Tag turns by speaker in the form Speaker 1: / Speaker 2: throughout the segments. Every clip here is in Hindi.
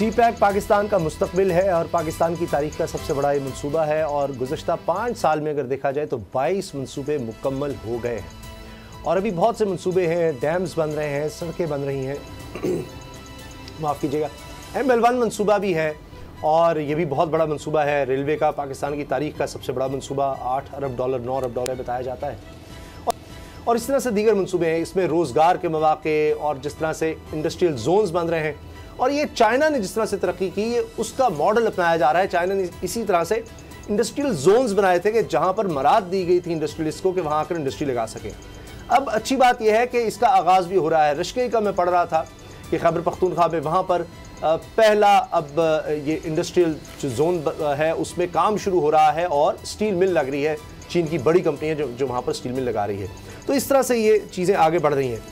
Speaker 1: CPEC पाकिस्तान का मुस्तकबिल है और पाकिस्तान की तारीख का सबसे बड़ा ये मनसूबा है और गुज़श्ता 5 साल में अगर देखा जाए तो 22 मनसूबे मुकम्मल हो गए हैं और अभी बहुत से मनसूबे हैं, डैम्स बन रहे हैं, सड़कें बन रही हैं माफ़ कीजिएगा, ML1 मनसूबा भी है और ये भी बहुत बड़ा मनसूबा है। रेलवे का पाकिस्तान की तारीख का सबसे बड़ा मनसूबा $8 अरब 9 अरब डॉलर बताया जाता है और इस तरह से दीगर मनसूबे हैं। इसमें रोज़गार के मौके और जिस तरह से इंडस्ट्रियल जोन्स बन रहे हैं और ये चाइना ने जिस तरह से तरक्की की है उसका मॉडल अपनाया जा रहा है। चाइना ने इसी तरह से इंडस्ट्रियल जोन्स बनाए थे कि जहां पर मराद दी गई थी इंडस्ट्रियलिस्ट को कि वहां आकर इंडस्ट्री लगा सके। अब अच्छी बात यह है कि इसका आगाज़ भी हो रहा है। रश्के का मैं पढ़ रहा था कि खैबर पख्तूनख्वा में वहाँ पर पहला अब ये इंडस्ट्रियल जो जोन है उसमें काम शुरू हो रहा है और स्टील मिल लग रही है। चीन की बड़ी कंपनी है जो वहाँ पर स्टील मिल लगा रही है। तो इस तरह से ये चीज़ें आगे बढ़ रही हैं।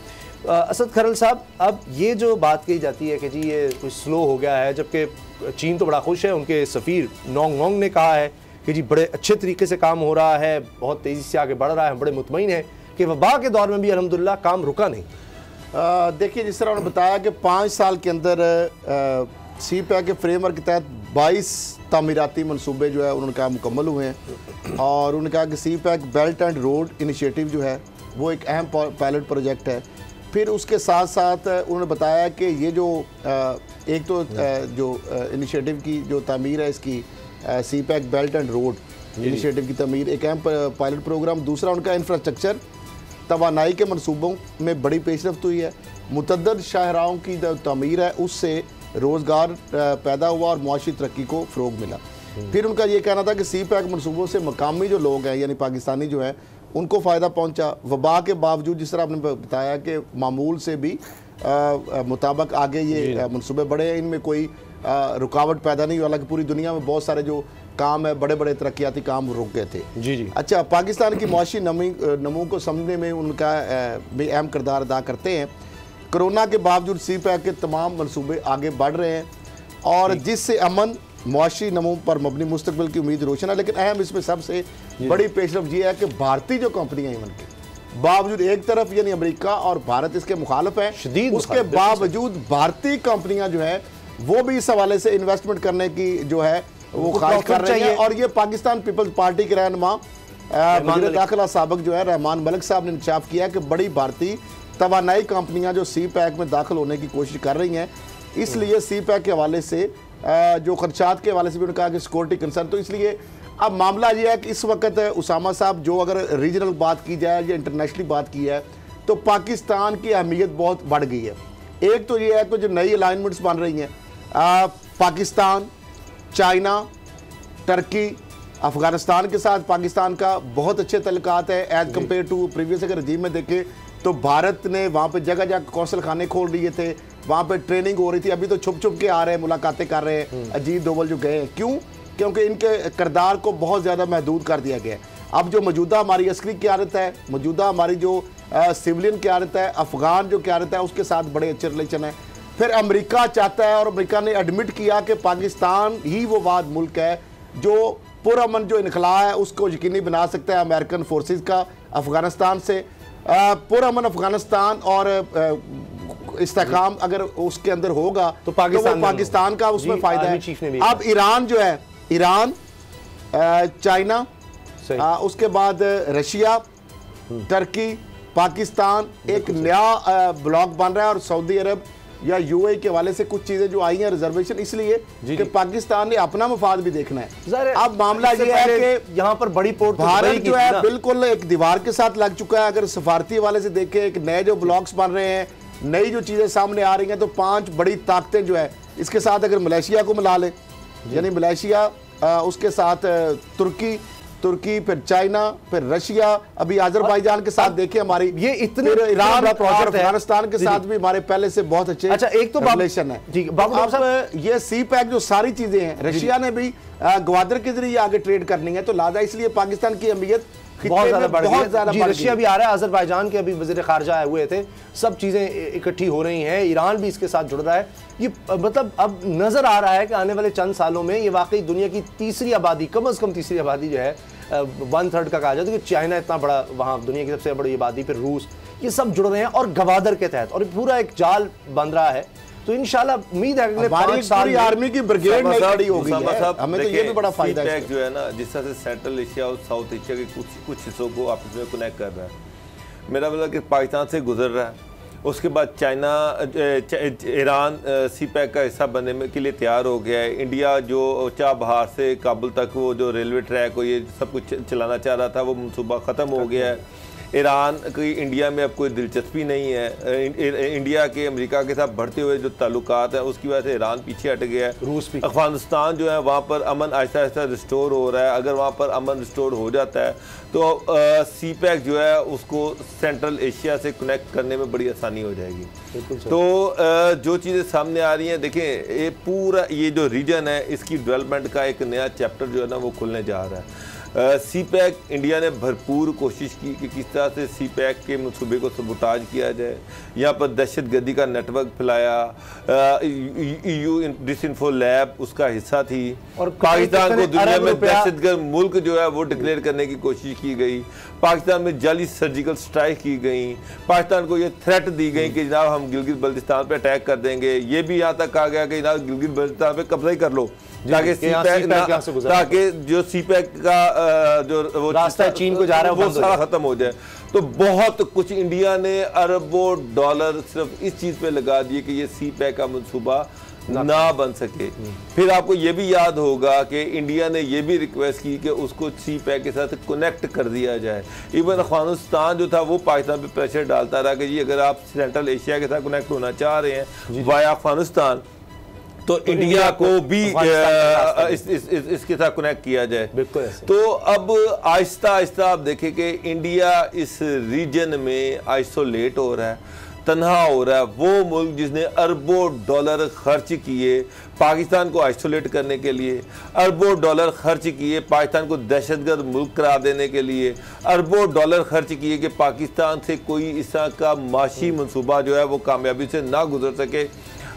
Speaker 1: असद खरल साहब, अब ये जो बात कही जाती है कि जी ये कुछ स्लो हो गया है, जबकि चीन तो बड़ा खुश है। उनके सफ़ीर नोंग ने कहा है कि जी बड़े अच्छे तरीके से काम हो रहा है, बहुत तेज़ी से आगे बढ़ रहा है, हम बड़े मुतमईन हैं कि वबा के दौर में भी अल्हम्दुलिल्लाह काम रुका नहीं।
Speaker 2: देखिए, जिस तरह उन्होंने बताया कि 5 साल के अंदर CPEC के फ्रेमवर्क के तहत 22 तामीराती मनसूबे जो है उन्होंने कहा मुकम्मल हुए हैं और उन्होंने कहा कि CPEC belt and road initiative जो है वो एक अहम पायलट प्रोजेक्ट है। फिर उसके साथ साथ उन्होंने बताया कि ये जो एक तो जो इनिशिएटिव की जो तामीर है इसकी CPEC belt and road initiative की तामीर एक अहम पायलट प्रोग्राम। दूसरा उनका इंफ्रास्ट्रक्चर तवानाई के मनसूबों में बड़ी पेशरफ्त हुई है। मुतअद्दिद शाहराहों की जो तामीर है उससे रोज़गार पैदा हुआ और मुआशी तरक्की को फ़रोग मिला। फिर उनका ये कहना था कि CPEC मनसूबों से मकामी जो लोग हैं यानी पाकिस्तानी जो हैं उनको फ़ायदा पहुंचा। वबा के बावजूद जिस तरह आपने बताया कि मामूल से भी मुताबिक आगे ये मनसूबे बढ़े हैं, इनमें कोई रुकावट पैदा नहीं हुई। हालांकि पूरी दुनिया में बहुत सारे जो काम है, बड़े बड़े तरक्याती काम रुक गए थे।
Speaker 1: जी।
Speaker 2: अच्छा, पाकिस्तान की मुआशी नमू को समझने में उनका भी अहम किरदार अदा करते हैं। कोरोना के बावजूद CPEC के तमाम मनसूबे आगे बढ़ रहे हैं और जिससे अमन मुआशी नमू पर मबनी मुस्तकबिल की उम्मीद रोशन है। लेकिन अहम इसमें सबसे बड़ी पेशरफ ये है कि भारतीय जो कंपनियां हैं उनके बावजूद एक तरफ यानी अमेरिका और भारत इसके मुखालिफ है, उसके बावजूद भारतीय कंपनियां जो है वो भी इस हवाले से इन्वेस्टमेंट करने की जो है वो ख्वाहिश कर रही है। और ये पाकिस्तान पीपल्स पार्टी के रहनुमा वज़ीर दाखिला साबिक जो है रहमान मलिक साहब ने इंकशाफ किया कि बड़ी भारतीय तवानाई कंपनियां जो CPEC में दाखिल होने की कोशिश कर रही हैं, इसलिए CPEC के हवाले से जो खर्चात के हवाले से भी उन्होंने कहा कि सिक्योरिटी कंसर्न। तो इसलिए अब मामला ये है कि इस वक्त उसामा साहब जो अगर रीजनल बात की जाए या इंटरनेशनली बात की है तो पाकिस्तान की अहमियत बहुत बढ़ गई है। एक तो ये है कि जो नई अलाइनमेंट्स बन रही हैं पाकिस्तान, चाइना, टर्की, अफ़गानिस्तान के साथ पाकिस्तान का बहुत अच्छे तल्लुकात है एज़ कम्पेयर टू प्रीवियस। अगर रजीम में देखें तो भारत ने वहाँ पे जगह जगह कौंसल खाने खोल दिए थे, वहाँ पे ट्रेनिंग हो रही थी। अभी तो छुप छुप के आ रहे हैं, मुलाकातें कर रहे हैं। अजीत डोवल जो गए हैं, क्यों? क्योंकि इनके किरदार को बहुत ज़्यादा महदूद कर दिया गया है। अब जो मौजूदा हमारी अस्करी क़यादत है, मौजूदा हमारी जो सिविलियन क़यादत है, अफ़गान जो क़यादत है, उसके साथ बड़े अच्छे रिलेशन है। फिर अमेरिका चाहता है और अमेरिका ने एडमिट किया कि पाकिस्तान ही वो वाद मुल्क है जो पुरअमन जो इनखला है उसको यकीनी बना सकता है अमेरिकन फोर्सेस का अफ़गानिस्तान से। पुरअमन अफ़गानिस्तान और इस्तेकाम अगर उसके अंदर होगा तो पाकिस्तान का उसमें फ़ायदा है। अब ईरान जो है, ईरान, चाइना, उसके बाद रशिया, टर्की, पाकिस्तान एक नया ब्लॉक बन रहा है और सऊदी अरब या UAE के हवाले से कुछ चीज़ें जो आई हैं रिजर्वेशन इसलिए कि पाकिस्तान ने अपना मफाद भी देखना है। अब मामला ये है कि यहाँ पर बड़ी पोर्ट भारत जो है बिल्कुल एक दीवार के साथ लग चुका है। अगर सफारती हवाले से देखें, एक नए जो ब्लॉक्स बन रहे हैं, नई जो चीज़ें सामने आ रही हैं, तो 5 बड़ी ताकतें जो है इसके साथ अगर मलेशिया को मिला ले यानी मलेशिया, उसके साथ तुर्की, फिर चाइना, फिर रशिया, अभी अजरबैजान के साथ देखें हमारी ये इतने ईरान, अफगानिस्तान के साथ भी हमारे पहले से बहुत अच्छे एक तो रिलेशन है। अब ये CPEC जो सारी चीजें हैं, रशिया ने भी ग्वादर के जरिए आगे ट्रेड करनी है, तो लिहाजा इसलिए पाकिस्तान की अहमियत बहुत ज्यादा
Speaker 1: रशिया भी आ रहा है, अजरबैजान के अभी वज़ीर ख़ारजा आए हुए थे, सब चीज़ें इकट्ठी हो रही हैं, ईरान भी इसके साथ जुड़ रहा है। ये मतलब अब नज़र आ रहा है कि आने वाले चंद सालों में ये वाकई दुनिया की तीसरी आबादी, कम अज़ कम तीसरी आबादी जो है 1/3 का कहा जाता है, क्योंकि चाइना इतना बड़ा, वहाँ दुनिया की सबसे बड़ी आबादी, फिर रूस, ये सब जुड़ रहे हैं और गवादर के तहत, और पूरा एक जाल बन रहा है तो इंशाल्लाह उम्मीद है अगले 5 साल
Speaker 2: पूरी आर्मी की ब्रिगेड नहीं खड़ी हो गई है। हमें तो ये भी बड़ा फायदा है
Speaker 3: जो है ना, जिस तरह से सेंट्रल एशिया और साउथ एशिया के कुछ हिस्सों को आपस में कनेक्ट कर रहा है। मेरा मतलब कि पाकिस्तान से गुजर रहा है, उसके बाद चाइना ईरान सी पैक का हिस्सा बनने में के लिए तैयार हो गया है। इंडिया जो चाबहार से काबुल तक वो जो रेलवे ट्रैक हो ये सब कुछ चलाना चाह रहा था, वो मनसूबा ख़त्म हो गया है। ईरान की इंडिया में अब कोई दिलचस्पी नहीं है। इंडिया के अमेरिका के साथ बढ़ते हुए जो ताल्लुकात हैं उसकी वजह से ईरान पीछे हट गया है।
Speaker 1: रूस भी,
Speaker 3: अफगानिस्तान जो है वहाँ पर अमन आहिस्ता आहिस्ता रिस्टोर हो रहा है। अगर वहाँ पर अमन रिस्टोर हो जाता है तो सी पैक जो है उसको सेंट्रल एशिया से कनेक्ट करने में बड़ी आसानी हो जाएगी। तो जो चीज़ें सामने आ रही हैं, देखें ये पूरा ये जो रीजन है इसकी डेवलपमेंट का एक नया चैप्टर जो है ना वो खुलने जा रहा है। सी पैक इंडिया ने भरपूर कोशिश की कि किस तरह से सी पैक के मनसूबे को सबोटाज किया जाए। यहाँ पर दहशतगर्दी का नेटवर्क फैलाया। EU डिसइंफो लैब उसका हिस्सा थी और पाकिस्तान को दुनिया में दहशतगर्द मुल्क जो है वो डिक्लेयर करने की कोशिश की गई। पाकिस्तान में जाली सर्जिकल स्ट्राइक की गई। पाकिस्तान को ये थ्रेट दी गई कि जनाब हम गिलगित बल्तिस्तान पर अटैक कर देंगे। ये भी यहाँ तक कहा गया कि जनाब गिलगित बल्तिस्तान पर कब्जा ही कर लो ताकि जो सी पैक का जो वो
Speaker 1: रास्ता चीन को जा रहा है
Speaker 3: वो सारा खत्म हो जाए। तो बहुत कुछ इंडिया ने अरबों डॉलर सिर्फ इस चीज पे लगा दिए कि ये सी पैक का मंसूबा ना बन सके। फिर आपको ये भी याद होगा कि इंडिया ने ये भी रिक्वेस्ट की कि उसको सी पैक के साथ कनेक्ट कर दिया जाए। इवन अफगानिस्तान जो था वो पाकिस्तान पे प्रेशर डालता रहा कि जी अगर आप सेंट्रल एशिया के साथ कनेक्ट होना चाह रहे हैं वाया अफगानिस्तान तो इंडिया को भी इसके साथ कनेक्ट किया जाए।
Speaker 1: बिल्कुल।
Speaker 3: तो अब आहिस्ता आहिस्ता आप देखें कि इंडिया इस रीजन में आइसोलेट हो रहा है, तन्हा हो रहा है। वो मुल्क जिसने अरबों डॉलर खर्च किए पाकिस्तान को आइसोलेट करने के लिए, अरबों डॉलर खर्च किए पाकिस्तान को दहशतगर्द मुल्क करार देने के लिए, अरबों डॉलर खर्च किए कि पाकिस्तान से कोई इस तरह का माशी मंसूबा जो है वो कामयाबी से ना गुजर सके।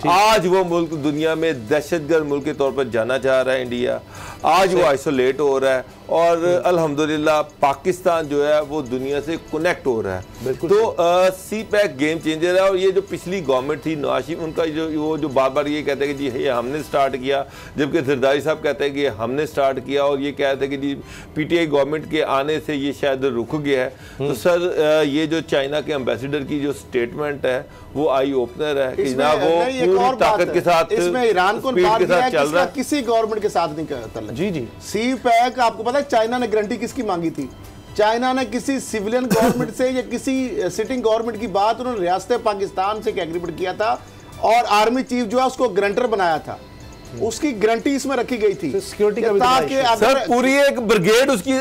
Speaker 3: आज वो मुल्क दुनिया में दहशतगर्द मुल्क के तौर पर जाना चाह रहा है इंडिया। आज वो आइसोलेट हो रहा है और अल्हम्दुलिल्लाह पाकिस्तान जो है वो दुनिया से कनेक्ट हो रहा है। तो सी पैक गेम चेंजर है। और ये जो पिछली गवर्नमेंट थी नवाज शरीफ उनका जो बार बार ये कहते हैं कि जी ये हमने स्टार्ट किया, जबकि जरदारी साहब कहते हैं कि हमने स्टार्ट किया और ये कहते हैं कि जी PTI गवर्नमेंट के आने से ये शायद रुक गया है। तो सर ये जो चाइना के एम्बेसडर की जो स्टेटमेंट है वो आई ओपनर है कि ना वो पूरी ताकत के साथ
Speaker 2: इसमें ईरान को चल रहा है, किसी गवर्नमेंट के साथ नहीं करता।
Speaker 1: जी जी
Speaker 2: सी पैक आपको पता है चाइना ने गारंटी किसकी मांगी थी? चाइना ने किसी सिविलियन गवर्नमेंट से या किसी सिटिंग गवर्नमेंट की बात उन्होंने रियासत पाकिस्तान से एग्रीमेंट किया था और आर्मी चीफ जो है उसको गारंटर बनाया था। उसकी गारंटी इसमें रखी गई थी
Speaker 1: सिक्योरिटी का
Speaker 2: ताकि
Speaker 3: सर पूरी एक ब्रिगेड उसकी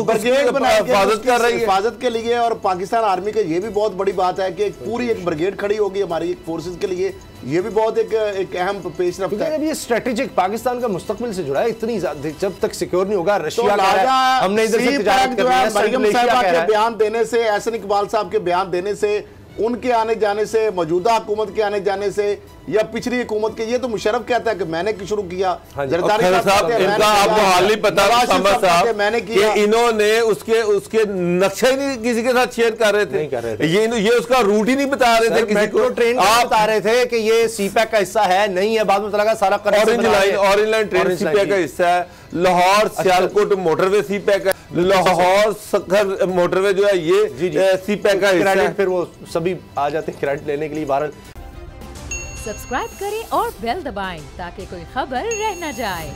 Speaker 2: ब्रिगेड
Speaker 3: हिफाजत कर रही है
Speaker 2: हिफाजत के लिए। और पाकिस्तान आर्मी के ये भी बहुत बड़ी बात है कि पूरी एक ब्रिगेड खड़ी होगी हमारी फोर्सेस के लिए। ये भी बहुत एक अहम पेशरफ्त है।
Speaker 1: ये स्ट्रेटेजिक पाकिस्तान का मुस्तकबिल से जुड़ा है। इतनी जब तक सिक्योर नहीं होगा रशिया का हमने इधर से तिजारत करनी है।
Speaker 2: मरियम साहब के बयान देने से, एहसन इकबाल साहब के बयान देने से, उनके आने जाने से, मौजूदा हुकूमत के आने जाने से या पिछली हुकूमत के, ये तो मुशर्रफ कहता है कि मैंने शुरू किया।
Speaker 3: जरदारी साहब इनका आपको हाल ही पता साहब मैंने किया। इन्होंने उसके नक्शा ही नहीं किसी के साथ शेयर कर रहे थे। ये उसका रूट ही नहीं बता रहे थे किसी को।
Speaker 1: ट्रेन आप बता रहे थे कि ये सी पैक का हिस्सा है, नहीं है। बाद में पता लगा सारा
Speaker 3: ऑरेंज लाइन ट्रेन सी पैक का हिस्सा है। लाहौर सियालकोट मोटरवे सी पैक है। लाहौर सखर मोटरवे जो है ये सी पैक का हिस्सा है।
Speaker 1: फिर वो सभी आ जाते हैं क्रेडिट लेने के लिए। भारत
Speaker 4: सब्सक्राइब करें और बेल दबाएं ताकि कोई खबर रह न जाए।